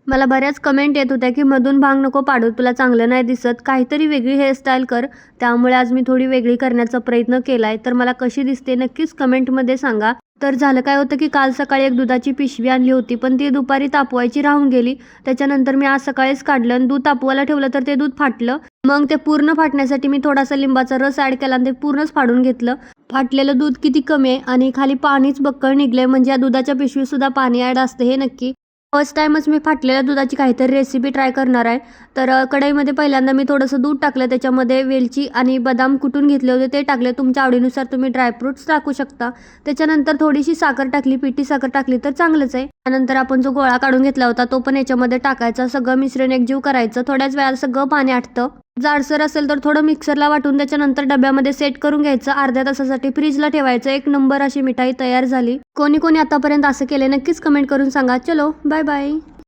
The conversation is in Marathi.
मला बऱ्याच कमेंट येत होत्या की मधून भांग नको पाडू, तुला चांगलं नाही दिसत, काहीतरी वेगळी हेअरस्टाईल कर. त्यामुळे आज मी थोडी वेगळी करण्याचा प्रयत्न केलाय. तर मला कशी दिसते नक्कीच कमेंटमध्ये सांगा. तर झालं काय होतं की काल सकाळी एक दुधाची पिशवी आणली होती, पण ती दुपारी तापवायची राहून गेली. त्याच्यानंतर मी आज सकाळीच काढलं आणि दूध तापवायला ठेवलं तर ते दूध फाटलं. मग ते पूर्ण फाटण्यासाठी मी थोडासा लिंबाचा रस ॲड केला आणि ते पूर्णच फाडून घेतलं. फाटलेलं दूध किती कमी आहे आणि खाली पाणीच बक्कळ निघलंय, म्हणजे या दुधाच्या पिशवीसुद्धा पाणी ॲड असतं हे नक्की. फर्स्ट टाईमच मी फाटलेल्या दुधाची काहीतरी रेसिपी ट्राय करणार आहे. तर कढईमध्ये पहिल्यांदा मी थोडंसं दूध टाकलं, त्याच्यामध्ये वेलची आणि बदाम कुटून घेतले होते ते टाकले. तुमच्या आवडीनुसार तुम्ही ड्रायफ्रूट्स टाकू शकता. त्याच्यानंतर थोडीशी साखर टाकली, पिठी साखर टाकली तर चांगलंच आहे. त्यानंतर आपण जो गोळा काढून घेतला होता तो पण याच्यामध्ये टाकायचा. सगळं मिश्रण एकजीव करायचं. थोड्याच वेळात सगळं पाणी आटतं. जाडसर असेल तर थोडं मिक्सरला वाटून त्याच्यानंतर डब्यामध्ये सेट करून घ्यायचं. अर्ध्या तासासाठी फ्रीजला ठेवायचं. एक नंबर अशी मिठाई तयार झाली. कोणी कोणी आतापर्यंत असं केले नक्कीच कमेंट करून सांगा. चलो बाय बाय.